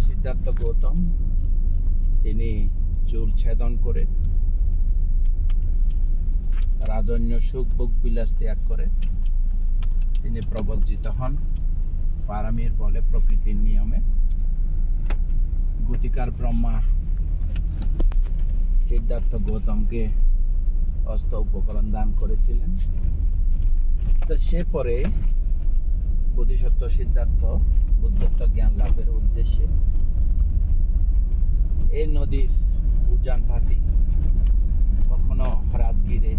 সিদ্ধার্থ গৌতম, তিনি চুল ছেদন করে রাজন্য সুখ ভোগ বিলাস ত্যাগ করে তিনি প্রবজ্জিত হন পারামির বলে, প্রকৃতির নিয়মে। গতিকার ব্রহ্মা সিদ্ধার্থ গৌতমকে অস্ত্র উপকরণ দান করেছিলেন। তো সে পরে বোধিসত্ত্ব সিদ্ধার্থ বুদ্ধত্ব জ্ঞান লাভের উদ্দেশ্যে এই নদীর উজান ভাতি, কখনো রাজগিরে,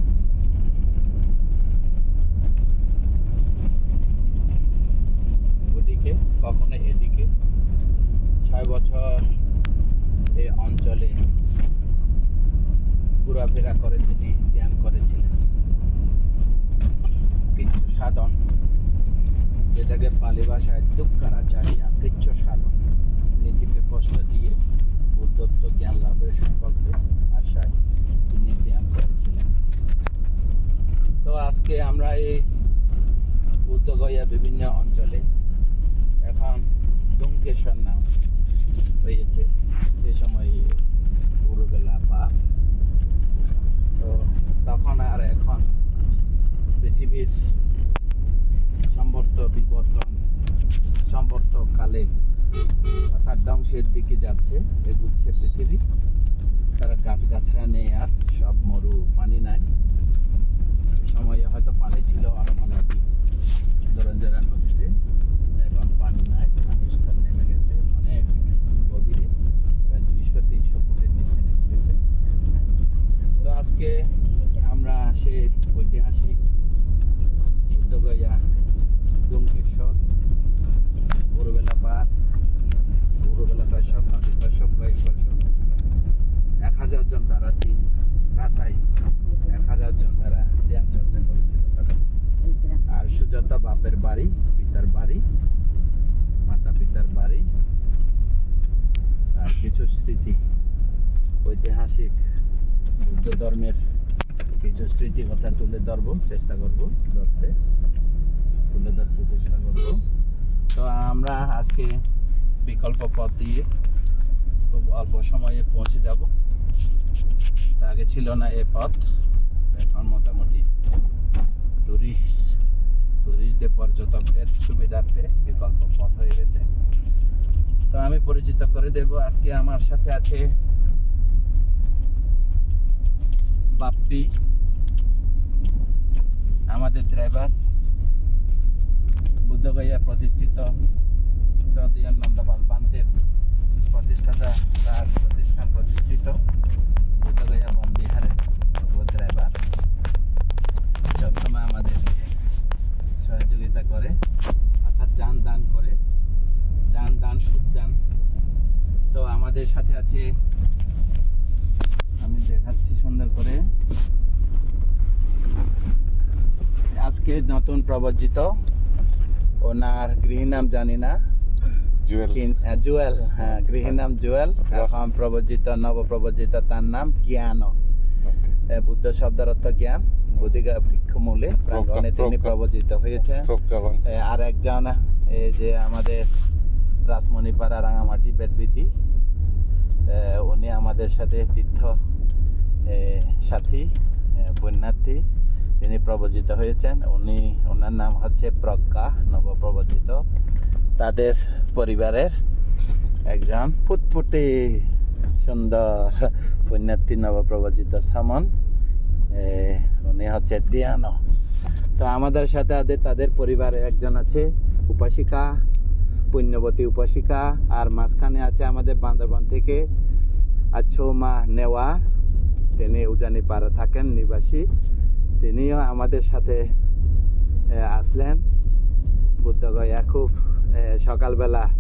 ওদিকে কখনো এদিকে 6 বছর এই অঞ্চলে ঘোরাফেরা করে তিনি ধ্যান করেছিলেন। কৃচ্ছ সাধন, যেটাকে পালি ভাষায় দুঃখারাচারিয়া, কৃচ্ছ সাধন, নিজেকে কষ্ট দিয়ে বুদ্ধত্ব জ্ঞান লাভের সংকল্পে আশায় তিনি ধ্যান করেছিলেন। তো আজকে আমরা এই বুদ্ধগয়া বিভিন্ন অঞ্চলে, এখন ডুমকেশ্বর নাম হয়েছে, সে সময় পুরোবেলা বা তো তখন আর এখন পৃথিবীর সম্বর্তকালে অর্থাৎ ধ্বংসের দিকে যাচ্ছে, এগুচ্ছে পৃথিবী। তারা গাছগাছরা নেই, আর সব মরু, পানি নাই। সময়ে হয়তো পানি ছিল আরমা নদী, দরঞ্জরা নদীতে, এখন পানি নাই, পানির স্তর নেমে গেছে অনেক গভীরে, প্রায় 200-300 ফুটের নিচে নেমে গেছে। তো আজকে আমরা সেই ঐতিহাসিক বুদ্ধগয়া, ডুমকেশ্বর, পুরোবেলা পার, পুরোবেলা দর্শক, নদী দর্শক, 1000 জন তারা 3 রাতায় 1000 জন তারা ধ্যান চর্চা করেছিল তারা। আর সুজাতা বাপের বাড়ি, পিতার বাড়ি, মাতা পিতার বাড়ি, আর কিছু স্মৃতি, ঐতিহাসিক বুদ্ধ ধর্মের কিছু স্মৃতি কথা তুলে ধরতে চেষ্টা করবো। তো আমরা আজকে বিকল্প পথ দিয়ে খুব অল্প সময়ে পৌঁছে যাব। তা আগে ছিল না এ পথ, এখন মোটামুটি টুরিস্টদের, পর্যটকদের সুবিধার্থে বিকল্প পথ হয়ে গেছে। তো আমি পরিচিত করে দেব। আজকে আমার সাথে আছে বাপ্পি, আমাদের ড্রাইভার, বুদ্ধগয়া প্রতিষ্ঠিত সৌদিয়ান নন্দপাল পান্থের প্রতিষ্ঠাতা, তার প্রতিষ্ঠান প্রতিষ্ঠিত বুদ্ধগয়া বন বিহারের ড্রাইভার, সবসময় আমাদেরকে সহযোগিতা করে, অর্থাৎ যান দান সুদান। তো আমাদের সাথে আছে, আমি দেখাচ্ছি সুন্দর করে, আজকে নতুন প্রবর্জিত, ওনার গৃহী নাম জানি না, জুয়েল, হ্যাঁ গৃহী নাম জুয়েল, এখন প্রবর্জিত, নবপ্রবর্জিত, তার নাম জ্ঞান। বুদ্ধ শব্দের অর্থ জ্ঞান, বুদ্ধিগা বৃক্ষমূলে প্রাঙ্গণে তিনি প্রবর্জিত হয়েছেন। আর একজন এই যে আমাদের রাসমণিপাড়া, রাঙামাটি, বেদবিধি, উনি আমাদের সাথে তীর্থ সাথী, পুণ্যার্থী, তিনি প্রবর্জিত হয়েছেন। ওনার নাম হচ্ছে প্রজ্ঞা, নবপ্রবর্জিত। তাদের পরিবারের একজন ফুটফুটে সুন্দর পুণ্যার্থী, নবপ্রবর্জিত সামন, উনি হচ্ছে ধ্যান। তো আমাদের সাথে তাদের পরিবারের একজন আছে উপাসিকা, পুণ্যবতী উপাসিকা। আর মাঝখানে আছে আমাদের বান্দরবান থেকে আচ্ছমা নেওয়া, তিনি উজানিপাড়া থাকেন নিবাসী, তিনিও আমাদের সাথে আসলেন বুদ্ধগয়া খুব সকালবেলা